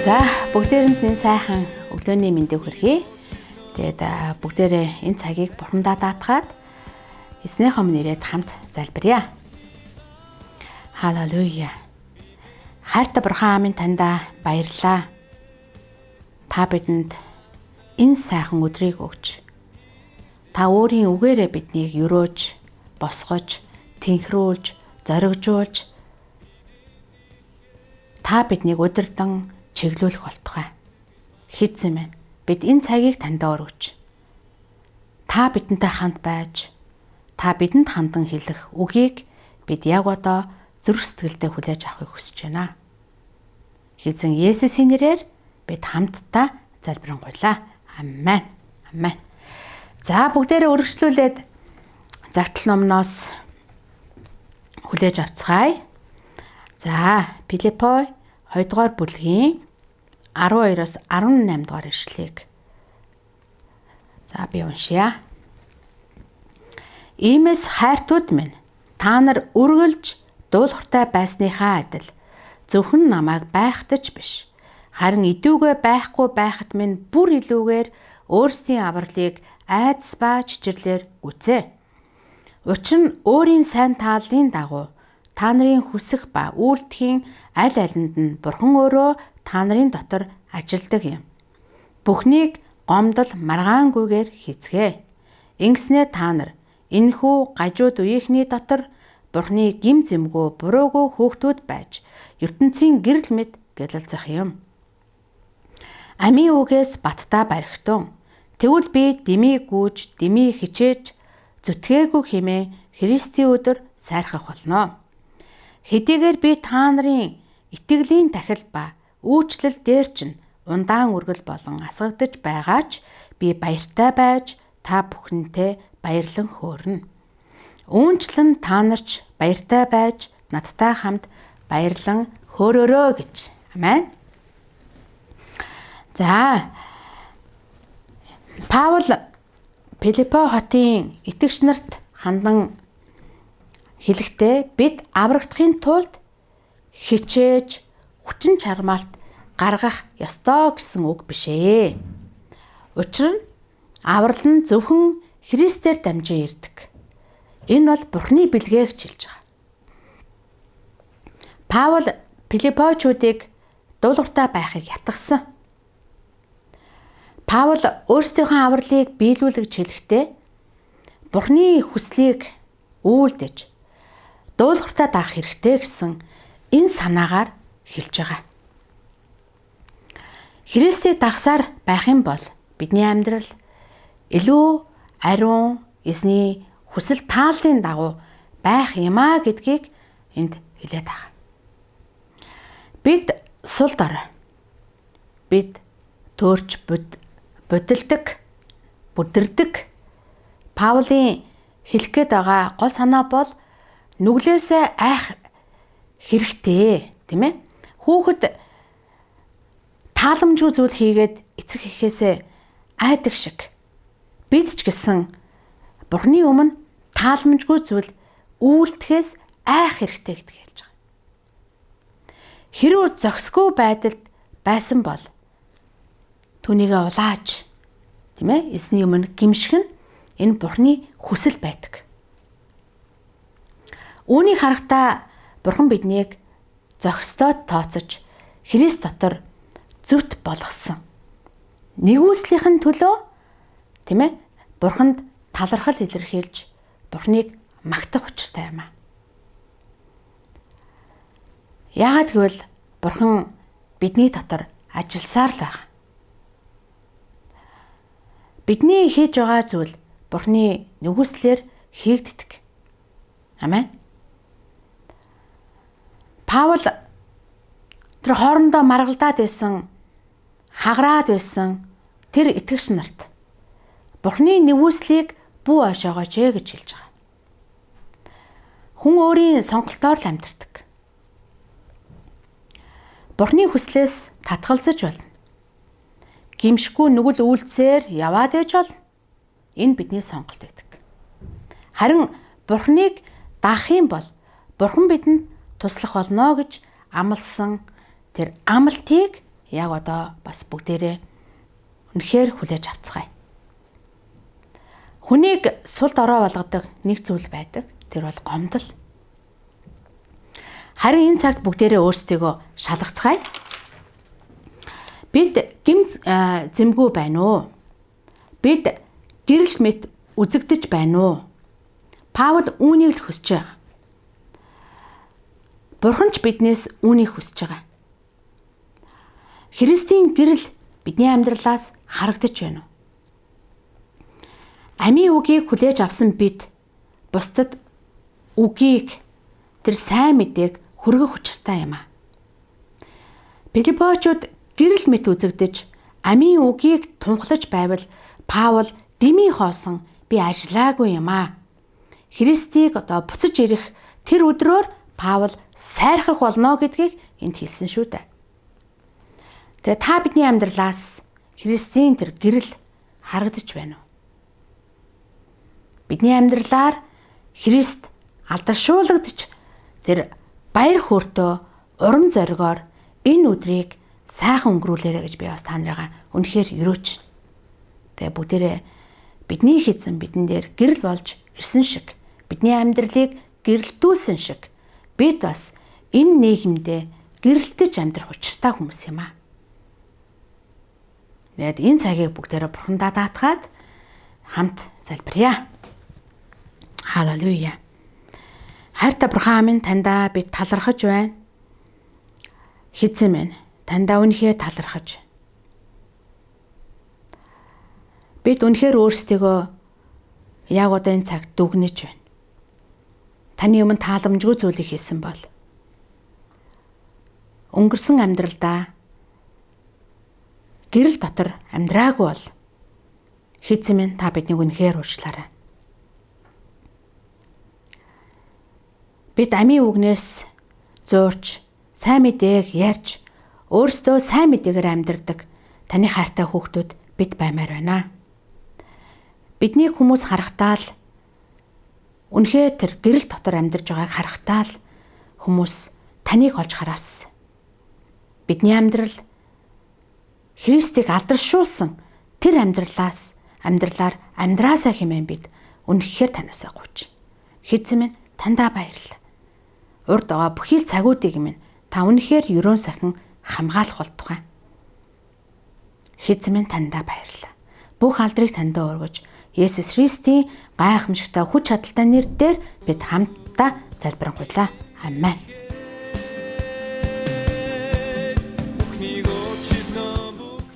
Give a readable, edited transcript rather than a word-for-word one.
За бүгдээрэнд энэ сайхан өглөөний мэндийг хүргэе. Тэгээд бүгдээрээ энэ цагийг Бурхандаа даатгаад эснийхөө нэрээр хамт залбирая. Халелуя. Хайртай Бурхан аав минь таньда баярлалаа. Та бидэнд энэ сайхан өдрийг өгч та өөрийн үгээрээ биднийг өрөөж, босгож, тэнхрүүлж, зоригжуулж та биднийг өдөрдөн чиглүүлэх болтугай. Хэзээ мэн бид энэ цагийг таньдаа өргөж та бидэнтэй хамт байж та бидэнд хандан хэлэх үгийг бид яг одоо зүрх сэтгэлдээ хүлээж авахыг хүсэж байна. Эзэн Есүсийн нэрээр бид хамтдаа залбирanгуйлаа. Амен. Амен. За бүгдээрээ өргөжлүүлээд загтал номноос хүлээж авцгаая. За Филиппой 2 дугаар бүлгийн 12-оос 18 дугаар ишлэгийг за би уншия. Иймээс хайртууд минь та нар үргэлж дуулууртай байсныхаа адил зөвхөн намайг байхтаж биш харин идүүгээ байхгүй байхад минь бүр илүүгээр өөрсдийн авралыг айдас ба чичирлэр гүцээ. Учир нь өөрийн сайн тааллын дагуу та нарын хүсэх ба үйлдэхийн аль алинд нь Бурхан өөрөө та нарын дотор ажилдаг юм. Бүхнийг гомдол маргаангүйгээр хийцгээ. Ингэснээр та нар энэхүү гажууд үеийнхний дотор Бурханы гим зэмгүй буруугүй хөөгтүүд байж ертөнцийн гэрэл мэд гялалзах юм. Амийн үгээс баттаа баригтун. Тэгвэл би дэмий гүйж, дэмий хичээж зүтгээгүй хэмээн Христийн өдөр сайрхах болно. Хэдийгээр би та нарын итгэлийн тахил ба үйлчлэл дээр чинь ундаан үргэл болон асгагдж байгаач би баяртай байж та бүхэнтэй баярлан хөөрнө. Үүнчлэн та нарч баяртай байж надтай хамт баярлан хөөрөөрөө гэж. Амен. За Паул Филиппо хотын итгэгч нарт хандан хэлэхдээ бид аврагдахын тулд хичээж хүчин чармаалт гаргах ёстой гэсэн үг биш ээ. Учир нь аврал нь зөвхөн Христээр дамжин ирдэг. Энэ бол Бурханы бэлгээг хэлж байгаа. Паул Филиппочуудыг дуулууртай байхыг ятгсан. Паул өөрсдийнхөө авралыг биелүүлж хэлэхдээ Бурханы хүслийг үйлдэж дуулууртай даах хэрэгтэй гэсэн энэ санаагаар хэлж байгаа. Христийг дагсаар байх юм бол бидний амьдрал илүү ариун, эзний хүсэл тааллын дагуу байх юмаа гэдгийг энд хэлээд байгаа. Бид сул дор. Бид төөрч будилдаг, бүдэрдэг. Паулийн хэлэх гээд байгаа гол санаа бол нүглээсээ айх хэрэгтэй, тийм ээ? Хүүхэд тааламжгүй зүйл хийгээд эцэг эхээсээ айдаг шиг бид ч гэсэн Бурханы өмнө тааламжгүй зүйл үйлдэхээс айх хэрэгтэй гэдгийг хэлж байгаа. Хэрвээ зохисгүй байдалд байсан бол түүнийгээ улааж, тийм ээ? Эзний өмнө гимших нь энэ Бурханы хүсэл байдаг. Үүнийг харахтаа Бурхан биднийг зохистоод тооцож Христ дотор зүвт болгосон. Нэгүслийнхэн төлөө, тийм ээ? Бурханд талархал илэрхийлж Бурханыг магтах учиртай юм аа. Яагаад гэвэл Бурхан бидний дотор ажилласаар л байгаа. Бидний хийж байгаа зүйл Бурханы нэгүслээр хийгддэг. Амен. Паул тэр хоорондоо маргалдаад байсан, хагараад байсан тэр итгэгч нарт Бурханы нэгүслийг бүү хашаагаач гэж хэлж байгаа. Хүн өөрийн сонголтоор л амьдардаг. Бурханы хүслээс татгалзаж болно. Гимшгүй нүгэл үйлцээр яваад байж болно. Энэ бидний сонголт байдаг. Харин Бурханыг дагах юм бол Бурхан бидэнд туслах болно гэж амласан тэр амлалтыг яг одоо бас бүгдээрээ үнэхээр хүлээж авцгаая. Хүнийг сул дорой болгодог нэг зүйл байдаг. Тэр бол гомдол. Харин энэ цагт бүгдээрээ өөрсдийгөө шалгацгаая. Бид гим зэмгүй байна уу? Бид гэрэл мэт үзэгдэж байна уу? Паул үүнийг л хүсэж байгаа. Бурхан ч биднээс үүнийг хүсэж байгаа. Христийн гэрэл бидний амьдралаас харагдаж байна уу? Амийн үгийг хүлээж авсан бид бусдад үгийг тэр сайн мэдээг хүргэх учиртай юм а. Филиппочууд гэрэл мэт үзэгдэж амийн үгийг тунхлаж байвал Паул дэмий хоосон би ажиллаагүй юм а. Христийг одоо буцаж ирэх тэр өдрөөр Паул сайрхах болно гэдгийг энд хэлсэн шүү дээ. Тэгээ та бидний амьдралаас Христийн тэр гэрэл харагдаж байна уу? Бидний амьдралаар Христ алдаршуулгадж тэр баяр хөөртөө урам зоригоор энэ өдрийг сайхан өнгөрүүлээрэ гэж би бас та нарыгаа үнэхээр өрөөж. Тэгээ бүгдээрээ бидний эзэн бидэн дээр гэрэл болж ирсэн шиг, бидний амьдралыг гэрэлтүүлсэн шиг бид бас энэ нийгэмдээ гэрэлтэж амьдрах учиртай хүмүүс юм аа. Тэгээд энэ цагийг бүгдээрээ Бурхандаа даатгаад хамт залбирая. Халелуя. Хайртай Бурхан минь, таньдаа бид талархаж байна. Эзэн минь, таньдаа үнэхээр талархаж. Бид үнэхээр өөрсдийгөө яг одоо энэ цагт дүгнэж байна. Таны өмнө тааламжгүй зүйлийг хийсэн бол өнгөрсөн амьдралдаа гэрэл дотор амьдраагүй бол эзэн минь, та биднийг үнэхээр уучлаарай. Бид амийн үгнээс зуурч, сайн мэдээг ярьж, өөрсдөө сайн мэдээгээр амьдрдаг таны хайртай хүүхдүүд бид баймаар байна. Бидний хүмүүс харахтаа л үнэхээр тэр гэрэл дотор амьдарч байгааг харахтаа л хүмүүс таныг олж хараас. Бидний амьдрал Христийг алдаршуулсан тэр амьдралаар амьдраасаа хэмээн бид үнэхээр танаасаа гуйж. Эзэн минь, тандаа баярлалаа. Урд байгаа бүхий л цагуудыг минь та үнэхээр ерөөн сахин хамгаалах болтугай. Эзэн минь, тандаа баярлалаа. Бүх алдрыг тандаа өргөж, Есүс Христийн гайхамшигтай хүч чадалтай нэрээр бид хамтдаа залбирanгуйлаа. Амен.